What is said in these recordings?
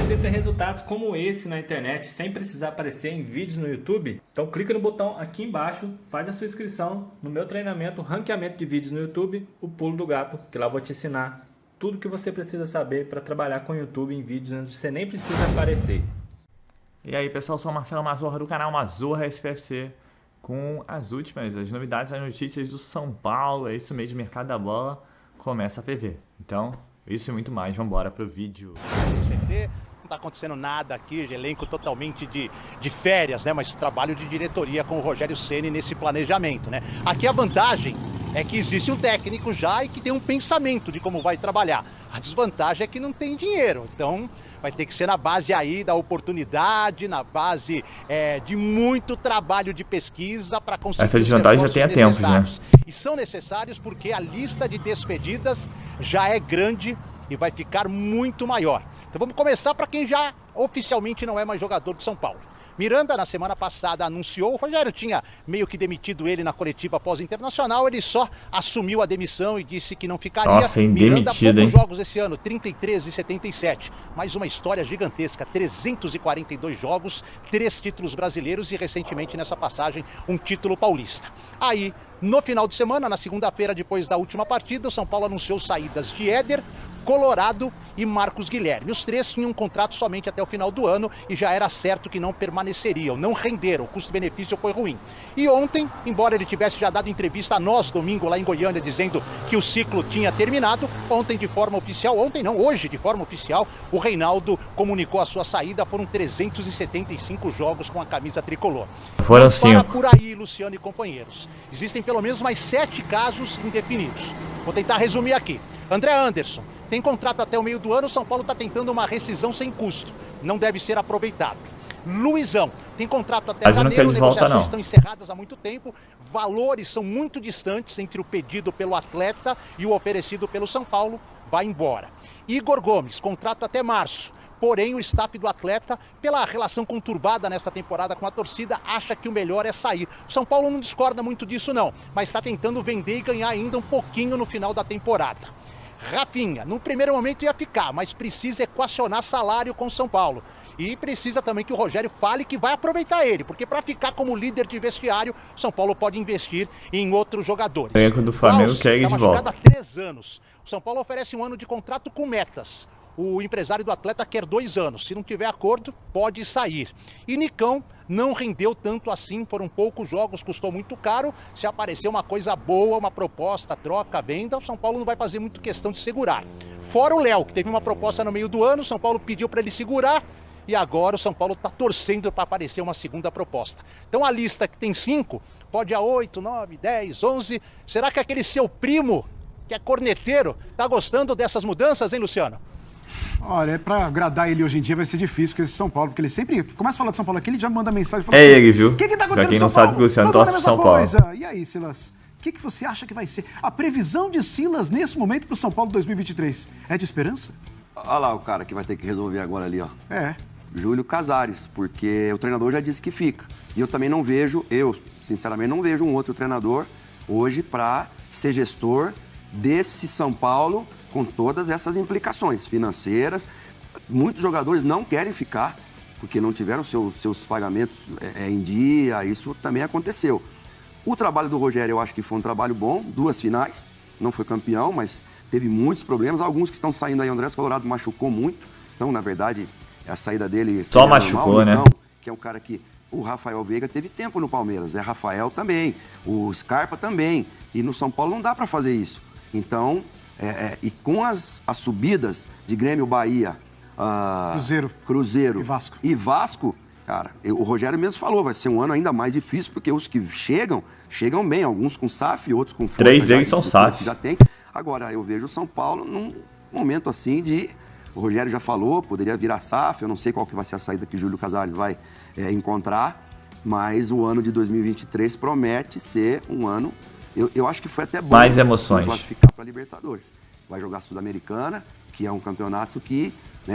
pretender ter resultados como esse na internet sem precisar aparecer em vídeos no YouTube? Então clica no botão aqui embaixo, faz a sua inscrição no meu treinamento Ranqueamento de Vídeos no YouTube, o Pulo do Gato, que lá eu vou te ensinar tudo que você precisa saber para trabalhar com o YouTube em vídeos onde você nem precisa aparecer. E aí pessoal, sou o Marcelo Mazorra do canal Mazorra SPFC com as novidades, as notícias do São Paulo. É isso mesmo, mercado da bola começa a ferver. Então, isso e muito mais, vamos embora pro vídeo. Não está acontecendo nada aqui, elenco totalmente de férias, né? Mas trabalho de diretoria com o Rogério Ceni nesse planejamento, né? Aqui a vantagem é que existe um técnico já e que tem um pensamento de como vai trabalhar. A desvantagem é que não tem dinheiro, então vai ter que ser na base aí da oportunidade, na base de muito trabalho de pesquisa para conseguir. Essa desvantagem já tem há tempos, né? E são necessários porque a lista de despedidas já é grande e vai ficar muito maior. Então vamos começar para quem já oficialmente não é mais jogador de São Paulo. Miranda, na semana passada, anunciou, o Rogério tinha meio que demitido ele na coletiva após o Internacional, ele só assumiu a demissão e disse que não ficaria. Nossa, hein, Miranda, demitido, hein? poucos jogos esse ano, 33 e 77, mais uma história gigantesca, 342 jogos, 3 títulos brasileiros e recentemente nessa passagem um título paulista. Aí, no final de semana, na segunda-feira, depois da última partida, o São Paulo anunciou saídas de Éder, Colorado e Marcos Guilherme. Os 3 tinham um contrato somente até o final do ano e já era certo que não permaneceriam, não renderam, o custo-benefício foi ruim. E ontem, embora ele tivesse já dado entrevista a nós domingo lá em Goiânia dizendo que o ciclo tinha terminado, ontem de forma oficial, hoje de forma oficial, o Reinaldo comunicou a sua saída, foram 375 jogos com a camisa tricolor. Foram 5. Para por aí, Luciano e companheiros. Existem pelo menos mais 7 casos indefinidos. Vou tentar resumir aqui. André Anderson tem contrato até o meio do ano, o São Paulo está tentando uma rescisão sem custo. Não deve ser aproveitado. Luizão tem contrato até janeiro, negociações estão encerradas há muito tempo, valores são muito distantes entre o pedido pelo atleta e o oferecido pelo São Paulo, vai embora. Igor Gomes, contrato até março. Porém, o staff do atleta, pela relação conturbada nesta temporada com a torcida, acha que o melhor é sair. O São Paulo não discorda muito disso não, mas está tentando vender e ganhar ainda um pouquinho no final da temporada. Rafinha, no primeiro momento ia ficar, mas precisa equacionar salário com o São Paulo. E precisa também que o Rogério fale que vai aproveitar ele, porque para ficar como líder de vestiário, o São Paulo pode investir em outros jogadores. O elenco do Flamengo quer ir de volta. Há 3 anos. O São Paulo oferece um ano de contrato com metas. O empresário do atleta quer 2 anos. Se não tiver acordo, pode sair. E Nicão não rendeu tanto assim, foram poucos jogos, custou muito caro. Se aparecer uma coisa boa, uma proposta, troca, venda, o São Paulo não vai fazer muito questão de segurar. Fora o Léo, que teve uma proposta no meio do ano, o São Paulo pediu para ele segurar e agora o São Paulo está torcendo para aparecer uma segunda proposta. Então a lista que tem 5, pode ir a 8, 9, 10, 11. Será que aquele seu primo, que é corneteiro, está gostando dessas mudanças, hein, Luciano? Olha, pra agradar ele hoje em dia vai ser difícil com esse São Paulo, porque ele sempre começa a falar de São Paulo aqui, ele já manda mensagem. Fala É ele, viu? O que tá acontecendo pra quem no não São sabe que o Luciano torce pro São Paulo. E aí, Silas, o que você acha que vai ser? A previsão de Silas nesse momento pro São Paulo 2023 é de esperança? Olha lá o cara que vai ter que resolver agora ali, ó. É. Júlio Casares, porque o treinador já disse que fica. E eu também não vejo, sinceramente não vejo um outro treinador hoje para ser gestor desse São Paulo com todas essas implicações financeiras. Muitos jogadores não querem ficar porque não tiveram seus pagamentos em dia, isso também aconteceu. O trabalho do Rogério eu acho que foi um trabalho bom, 2 finais, não foi campeão, mas teve muitos problemas. Alguns que estão saindo aí, o Andrés Colorado machucou muito, então na verdade a saída dele... Só machucou, normal, né? Que é um cara que... O Rafael Veiga teve tempo no Palmeiras, Rafael também, o Scarpa também, e no São Paulo não dá para fazer isso. Então, e com as subidas de Grêmio, Bahia, Cruzeiro e Vasco, cara, o Rogério mesmo falou, vai ser um ano ainda mais difícil, porque os que chegam bem, alguns com SAF, outros com força. 3 deles são SAF. Já tem. Agora, eu vejo o São Paulo num momento assim de... O Rogério já falou, poderia virar SAF, eu não sei qual que vai ser a saída que o Júlio Casares vai encontrar, mas o ano de 2023 promete ser um ano... Eu acho que foi até bom. Mais emoções. Classificar para a Libertadores. Vai jogar Sul-Americana, que é um campeonato que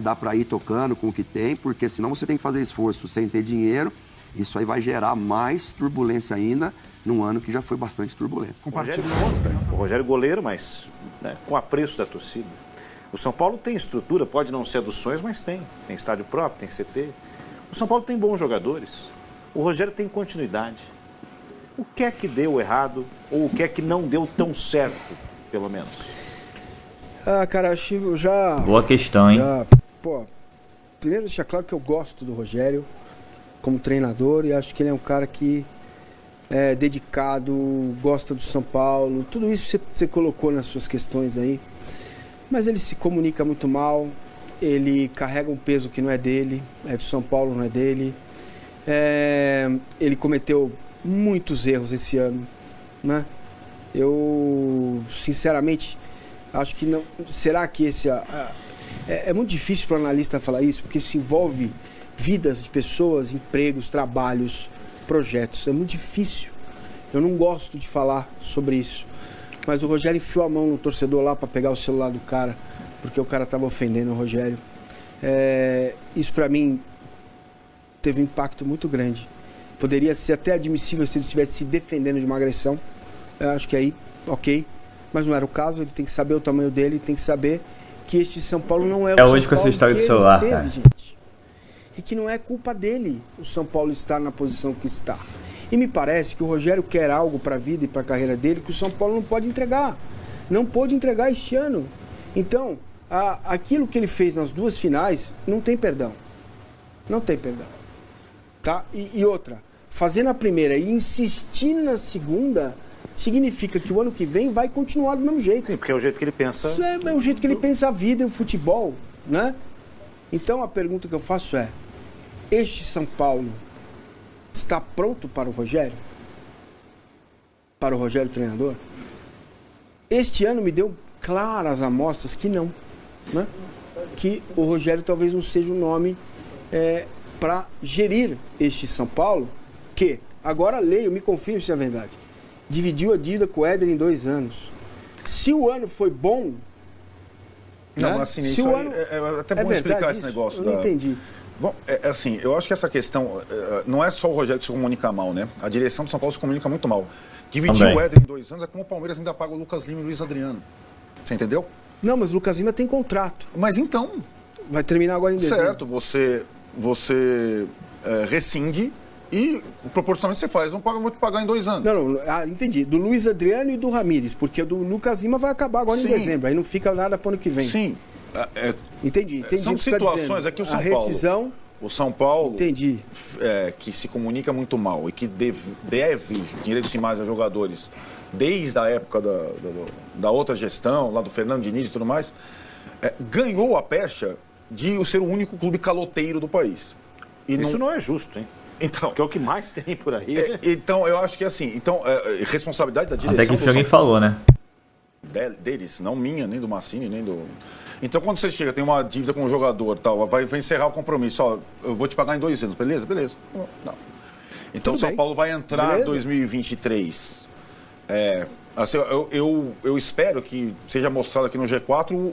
dá para ir tocando com o que tem, porque senão você tem que fazer esforço sem ter dinheiro. Isso aí vai gerar mais turbulência ainda num ano que já foi bastante turbulento. O Rogério conta, o Rogério goleiro, mas com apreço da torcida. O São Paulo tem estrutura, pode não ser a dos sonhos, mas tem. Tem estádio próprio, tem CT. O São Paulo tem bons jogadores. O Rogério tem continuidade. O que é que deu errado ou o que é que não deu tão certo, pelo menos? Cara, acho que eu já... Boa questão, hein? Primeiro deixar claro que eu gosto do Rogério como treinador e acho que ele é um cara que é dedicado, gosta do São Paulo. Tudo isso você colocou nas suas questões aí. Mas ele se comunica muito mal, ele carrega um peso que não é dele, é do São Paulo, não é dele. Ele cometeu muitos erros esse ano, né? Eu, sinceramente, acho que não... Será que esse... É muito difícil para o analista falar isso, porque isso envolve vidas de pessoas, empregos, trabalhos, projetos. É muito difícil. Eu não gosto de falar sobre isso. Mas o Rogério enfiou a mão no torcedor lá para pegar o celular do cara, porque o cara estava ofendendo o Rogério. Isso para mim teve um impacto muito grande. Poderia ser até admissível se ele estivesse se defendendo de uma agressão. Eu acho que aí, ok. Mas não era o caso, ele tem que saber o tamanho dele, tem que saber que este São Paulo não é o São Paulo hoje com essa história do que celular, ele esteve, cara. gente. E que não é culpa dele o São Paulo estar na posição que está. E me parece que o Rogério quer algo para a vida e para a carreira dele que o São Paulo não pode entregar. Não pôde entregar este ano. Então, aquilo que ele fez nas duas finais não tem perdão. Não tem perdão. Tá? E outra, fazer na primeira e insistir na segunda significa que o ano que vem vai continuar do mesmo jeito. Sim, porque é o jeito que ele pensa. Isso é o jeito que ele pensa a vida e o futebol, né? Então a pergunta que eu faço é: este São Paulo está pronto para o Rogério? Para o Rogério treinador? Este ano me deu claras amostras que não, né? Que o Rogério talvez não seja o nome para gerir este São Paulo, que, agora leio, me confirme se é verdade, dividiu a dívida com o Éder em 2 anos. Se o ano foi bom... Não, né? mas assim, Se isso o aí ano... é até bom explicar esse negócio. Eu não entendi. Bom, assim, eu acho que essa questão, não é só o Rogério que se comunica mal, né? A direção do São Paulo se comunica muito mal. Dividir Também. o Éder em 2 anos é como o Palmeiras ainda paga o Lucas Lima e o Luiz Adriano. Você entendeu? Não, mas o Lucas Lima tem contrato. Mas então... Vai terminar agora em dezembro. Certo, você rescinde e proporcionalmente você faz. Vou te pagar em 2 anos. Não, entendi. Do Luiz Adriano e do Ramires, porque do Lucas Lima vai acabar agora em dezembro. Aí não fica nada para o ano que vem. Sim. Entendi São o que você tá situações dizendo. aqui o São A rescisão... Paulo. O São Paulo, entendi. Que se comunica muito mal e que deve direitos de imagem a jogadores desde a época da outra gestão, lá do Fernando Diniz e tudo mais, ganhou a pecha de ser o único clube caloteiro do país. E isso não é justo, hein? Então, porque é o que mais tem por aí. Então, eu acho que assim, responsabilidade da direção. Até que alguém falou, né? Deles, não minha, nem do Massini, nem do... Então, quando você chega, tem uma dívida com o jogador, tal, vai encerrar o compromisso, ó, eu vou te pagar em 2 anos, beleza? Beleza. Não. Então, o São Paulo vai entrar em 2023. Assim, eu espero que seja mostrado aqui no G4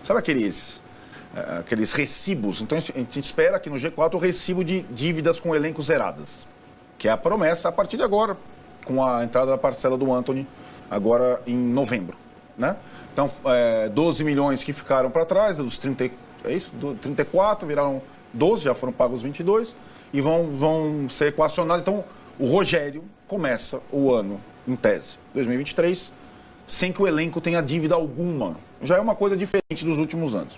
sabe aqueles recibos? Então, a gente espera aqui no G4 o recibo de dívidas com elenco zeradas, que é a promessa a partir de agora, com a entrada da parcela do Antony, agora em novembro, né? Então, 12 milhões que ficaram para trás, dos 34, viraram 12, já foram pagos 22, e vão ser equacionados. Então, o Rogério começa o ano, em tese, 2023, sem que o elenco tenha dívida alguma. Já é uma coisa diferente dos últimos anos.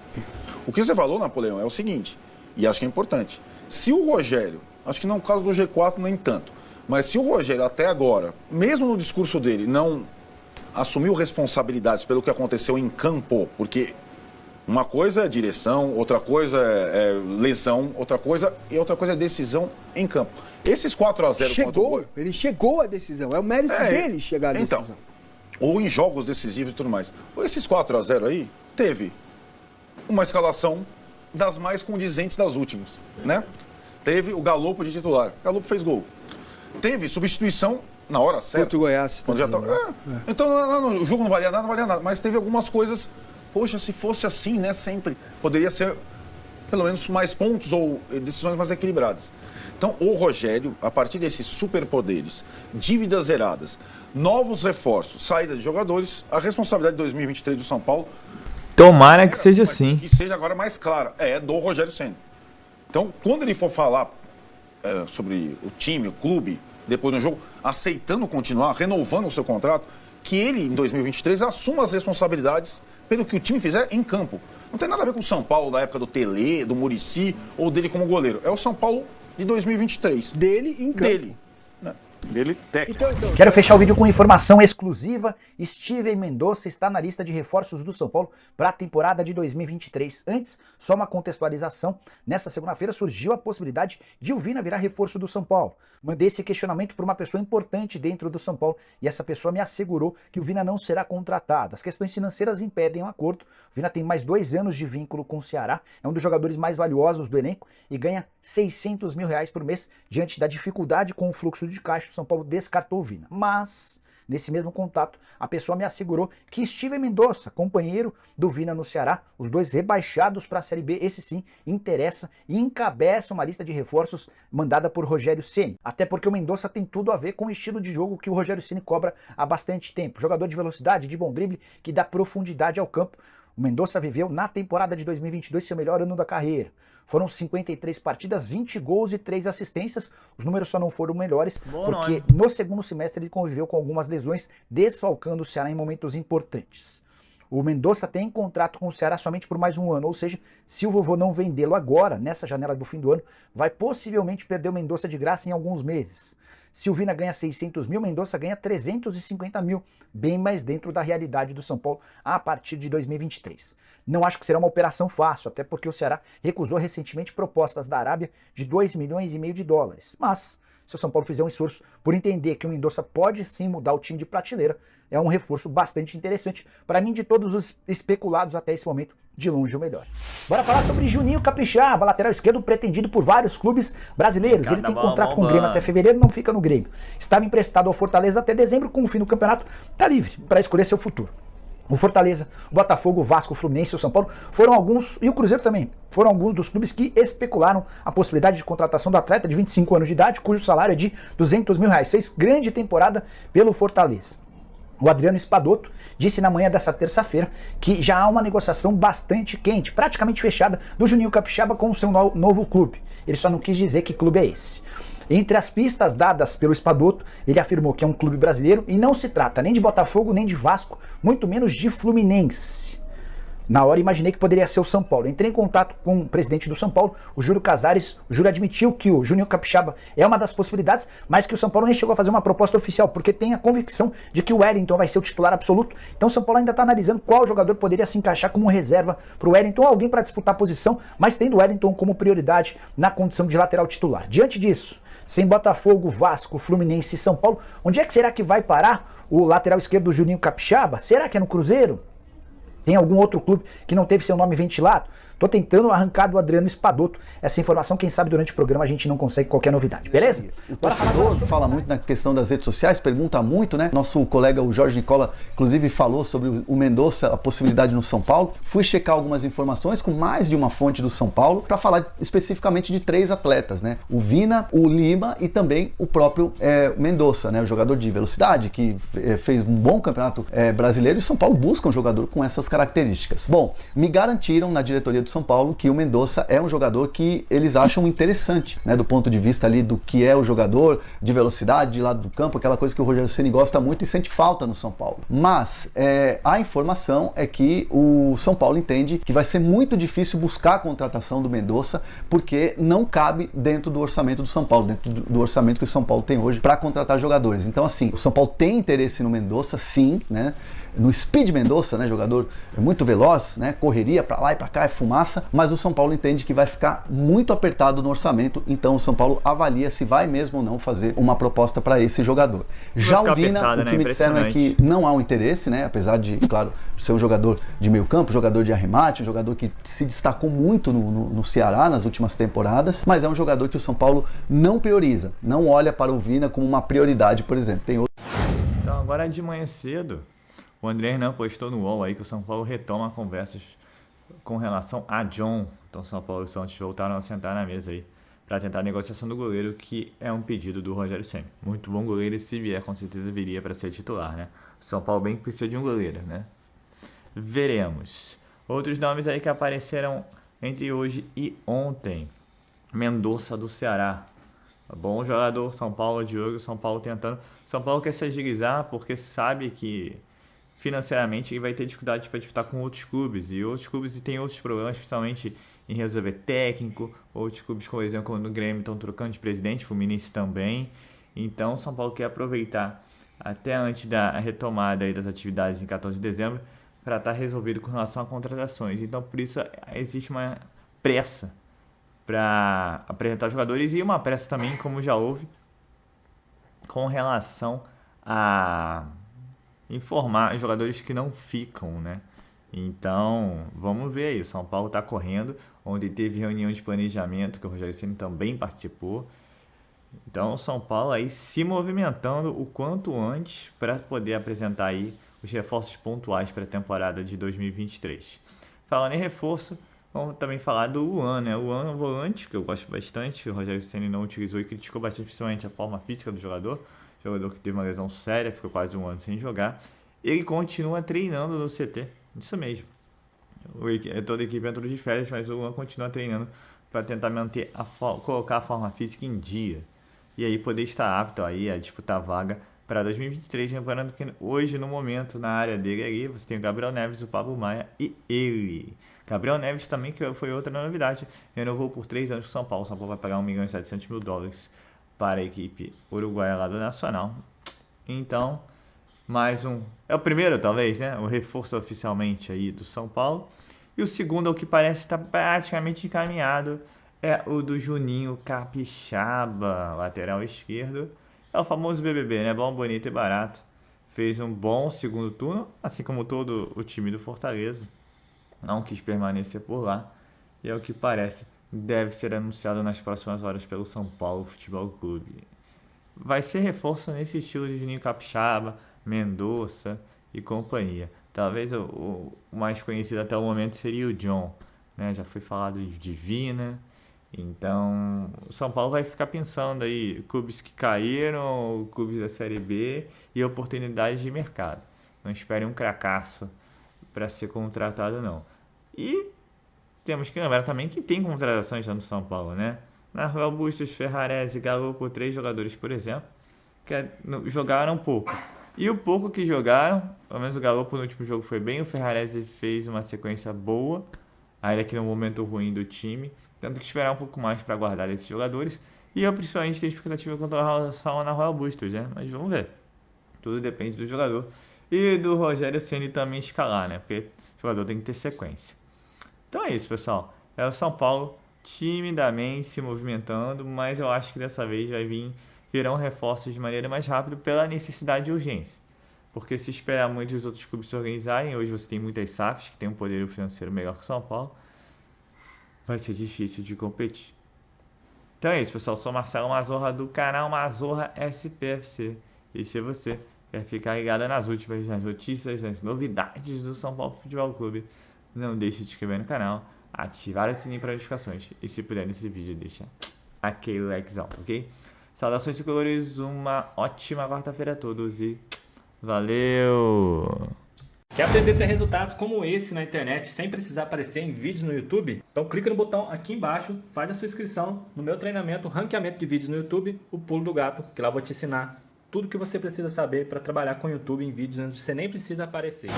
O que você falou, Napoleão, é o seguinte, e acho que é importante. Se o Rogério, acho que não é o caso do G4 nem tanto, mas se o Rogério até agora, mesmo no discurso dele, não assumiu responsabilidades pelo que aconteceu em campo, porque uma coisa é direção, outra coisa é lesão, outra coisa é decisão em campo. Esses 4-0 ele chegou à decisão, é o mérito dele chegar à decisão. Então, ou em jogos decisivos e tudo mais. Esses 4-0 aí, teve uma escalação das mais condizentes das últimas, né? Teve o Galopo de titular, Galopo fez gol. Teve substituição na hora certa. Contra o Goiás. Então, o jogo não valia nada, mas teve algumas coisas, poxa, se fosse assim, né, sempre, poderia ser pelo menos mais pontos ou decisões mais equilibradas. Então, o Rogério, a partir desses superpoderes, dívidas zeradas, novos reforços, saída de jogadores, a responsabilidade de 2023 do São Paulo Tomara que seja assim. Que seja agora mais clara. É do Rogério Ceni. Então, quando ele for falar sobre o time, o clube, depois do jogo, aceitando continuar, renovando o seu contrato, que ele, em 2023, assuma as responsabilidades pelo que o time fizer em campo. Não tem nada a ver com o São Paulo da época do Tele, do Muricy ou dele como goleiro. É o São Paulo de 2023. Dele em campo. Dele. Dele técnico. Quero fechar o vídeo com informação exclusiva. Steven Mendonça está na lista de reforços do São Paulo para a temporada de 2023. Antes, só uma contextualização. Nessa segunda-feira surgiu a possibilidade de o Vina virar reforço do São Paulo. Mandei esse questionamento para uma pessoa importante dentro do São Paulo e essa pessoa me assegurou que o Vina não será contratado. As questões financeiras impedem um acordo. O Vina tem mais 2 anos de vínculo com o Ceará, é um dos jogadores mais valiosos do elenco e ganha R$600 mil por mês. Diante da dificuldade com o fluxo de caixa, o São Paulo descartou o Vina. Mas, nesse mesmo contato, a pessoa me assegurou que Steven Mendonça, companheiro do Vina no Ceará, os dois rebaixados para a Série B, esse sim interessa e encabeça uma lista de reforços mandada por Rogério Ceni. Até porque o Mendonça tem tudo a ver com o estilo de jogo que o Rogério Ceni cobra há bastante tempo. Jogador de velocidade, de bom drible, que dá profundidade ao campo. O Mendonça viveu na temporada de 2022 seu melhor ano da carreira. Foram 53 partidas, 20 gols e 3 assistências. Os números só não foram melhores porque no segundo semestre ele conviveu com algumas lesões, desfalcando o Ceará em momentos importantes. O Mendonça tem contrato com o Ceará somente por mais um ano, ou seja, se o vovô não vendê-lo agora, nessa janela do fim do ano, vai possivelmente perder o Mendonça de graça em alguns meses. Se o Vina ganha 600 mil, Mendonça ganha 350 mil, bem mais dentro da realidade do São Paulo a partir de 2023. Não acho que será uma operação fácil, até porque o Ceará recusou recentemente propostas da Arábia de 2,5 milhões de dólares. Mas, se o São Paulo fizer um esforço por entender que o Mendonça pode sim mudar o time de prateleira, é um reforço bastante interessante. Para mim, de todos os especulados até esse momento, de longe o melhor. Bora falar sobre Juninho Capixaba, lateral esquerdo pretendido por vários clubes brasileiros. Ele tem contrato com o Grêmio até fevereiro, não fica no Grêmio. Estava emprestado ao Fortaleza até dezembro, com o fim do campeonato, está livre para escolher seu futuro. O Fortaleza, o Botafogo, o Vasco, o Fluminense e o São Paulo foram alguns, e o Cruzeiro também, foram alguns dos clubes que especularam a possibilidade de contratação do atleta de 25 anos de idade, cujo salário é de R$200 mil. Fez grande temporada pelo Fortaleza. O Adriano Espadoto disse na manhã dessa terça-feira que já há uma negociação bastante quente, praticamente fechada, do Juninho Capixaba com o seu novo clube. Ele só não quis dizer que clube é esse. Entre as pistas dadas pelo Espadoto, ele afirmou que é um clube brasileiro e não se trata nem de Botafogo, nem de Vasco, muito menos de Fluminense. Na hora imaginei que poderia ser o São Paulo. Entrei em contato com o presidente do São Paulo, o Júlio Casares. O Júlio admitiu que o Juninho Capixaba é uma das possibilidades, mas que o São Paulo nem chegou a fazer uma proposta oficial, porque tem a convicção de que o Wellington vai ser o titular absoluto. Então o São Paulo ainda está analisando qual jogador poderia se encaixar como reserva para o Wellington, alguém para disputar a posição, mas tendo o Wellington como prioridade na condição de lateral titular. Diante disso, sem Botafogo, Vasco, Fluminense e São Paulo, onde é que será que vai parar o lateral esquerdo do Juninho Capixaba? Será que é no Cruzeiro? Tem algum outro clube que não teve seu nome ventilado? Tô tentando arrancar do Adriano Espadoto essa informação, quem sabe durante o programa a gente não consegue qualquer novidade, beleza? O torcedor fala muito na questão das redes sociais, pergunta muito, né? Nosso colega, o Jorge Nicola, inclusive falou sobre o Mendonça, a possibilidade no São Paulo. Fui checar algumas informações com mais de uma fonte do São Paulo para falar especificamente de 3 atletas, né? O Vina, o Lima e também o próprio Mendonça, né? O jogador de velocidade que fez um bom campeonato brasileiro, e o São Paulo busca um jogador com essas características. Bom, me garantiram na diretoria do São Paulo que o Mendonça é um jogador que eles acham interessante, né, do ponto de vista ali do que é o jogador de velocidade, de lado do campo, aquela coisa que o Rogério Ceni gosta muito e sente falta no São Paulo. Mas a informação é que o São Paulo entende que vai ser muito difícil buscar a contratação do Mendonça, porque não cabe dentro do orçamento do São Paulo, dentro do orçamento que o São Paulo tem hoje para contratar jogadores. Então, assim, o São Paulo tem interesse no Mendonça, sim, né? No Speed Mendonça, né, jogador muito veloz, né, correria para lá e para cá, é fumaça, mas o São Paulo entende que vai ficar muito apertado no orçamento, então o São Paulo avalia se vai mesmo ou não fazer uma proposta para esse jogador. Já o Vina, o que me disseram é que não há um interesse, né, apesar de, claro, ser um jogador de meio campo, jogador de arremate, um jogador que se destacou muito no Ceará nas últimas temporadas, mas é um jogador que o São Paulo não prioriza, não olha para o Vina como uma prioridade, por exemplo. Tem outro... Então agora de manhã cedo, o André Hernan postou no UOL aí que o São Paulo retoma conversas com relação a John. Então São Paulo e o Santos voltaram a sentar na mesa aí para tentar a negociação do goleiro, que é um pedido do Rogério Ceni. Muito bom goleiro, e se vier com certeza viria para ser titular, né? O São Paulo bem precisa de um goleiro, né? Veremos. Outros nomes aí que apareceram entre hoje e ontem. Mendonça do Ceará. Bom jogador, São Paulo de olho, São Paulo tentando. São Paulo quer se agilizar porque sabe que financeiramente ele vai ter dificuldade para disputar com outros clubes. E outros clubes têm outros problemas, principalmente em resolver técnico. Outros clubes, por exemplo, no Grêmio estão trocando de presidente, Fluminense também. Então, São Paulo quer aproveitar até antes da retomada aí das atividades em 14 de dezembro para estar resolvido com relação a contratações. Então, por isso, existe uma pressa para apresentar jogadores e uma pressa também, como já houve, com relação a informar jogadores que não ficam, né? Então, vamos ver aí. O São Paulo está correndo. Ontem teve reunião de planejamento, que o Rogério Ceni também participou. Então, o São Paulo aí se movimentando o quanto antes para poder apresentar aí os reforços pontuais para a temporada de 2023. Falando em reforço, vamos também falar do Luan, né? O Luan é um volante que eu gosto bastante. O Rogério Ceni não utilizou e criticou bastante, principalmente a forma física do jogador. Jogador que teve uma lesão séria, ficou quase um ano sem jogar. Ele continua treinando no CT, isso mesmo. Toda a equipe entrou de férias, mas o Luan continua treinando para tentar manter colocar a forma física em dia. E aí poder estar apto aí a disputar a vaga para 2023. Lembrando que hoje, no momento, na área dele ali, você tem o Gabriel Neves, o Pablo Maia e ele. Gabriel Neves também, que foi outra novidade, renovou por 3 anos com o São Paulo. O São Paulo vai pagar $1.700.000 para a equipe uruguaia lá do Nacional. Então, mais um... É o primeiro, talvez, né? O reforço oficialmente aí do São Paulo. E o segundo, ao que parece estar praticamente encaminhado, é o do Juninho Capixaba, lateral esquerdo. É o famoso BBB, né? Bom, bonito e barato. Fez um bom segundo turno, assim como todo o time do Fortaleza. Não quis permanecer por lá. E é o que parece, deve ser anunciado nas próximas horas pelo São Paulo Futebol Clube. Vai ser reforço nesse estilo de Juninho Capixaba, Mendonça e companhia. Talvez o mais conhecido até o momento seria o John, né? Já foi falado de Divina. Então, o São Paulo vai ficar pensando aí, clubes que caíram, clubes da Série B e oportunidades de mercado. Não espere um cracaço para ser contratado, não. E temos que lembrar também que tem contratações já no São Paulo, né? Rafael Bustos, Ferrarese e Galopo, 3 jogadores, por exemplo, que jogaram pouco. E o pouco que jogaram, pelo menos o Galopo no último jogo foi bem, o Ferrarese fez uma sequência boa, ainda que no momento ruim do time, tendo que esperar um pouco mais para guardar esses jogadores. E eu principalmente tenho expectativa quanto ao Rafael Bustos, né? Mas vamos ver. Tudo depende do jogador. E do Rogério Ceni também escalar, né? Porque o jogador tem que ter sequência. Então é isso, pessoal. É o São Paulo timidamente se movimentando, mas eu acho que dessa vez virão reforços de maneira mais rápida pela necessidade de urgência. Porque se esperar muito os outros clubes se organizarem, hoje você tem muitas SAFs que tem um poder financeiro melhor que o São Paulo, vai ser difícil de competir. Então é isso, pessoal. Eu sou Marcelo Mazorra do canal Mazorra SPFC. E se você quer ficar ligado nas últimas notícias, nas novidades do São Paulo Futebol Clube, não deixe de se inscrever no canal, ativar o sininho para notificações e se puder nesse vídeo deixa aquele likezão, ok? Saudações tricolores, uma ótima quarta-feira a todos e valeu! Quer aprender a ter resultados como esse na internet sem precisar aparecer em vídeos no YouTube? Então clica no botão aqui embaixo, faz a sua inscrição no meu treinamento, ranqueamento de vídeos no YouTube, o Pulo do Gato, que lá eu vou te ensinar tudo que você precisa saber para trabalhar com o YouTube em vídeos onde você nem precisa aparecer.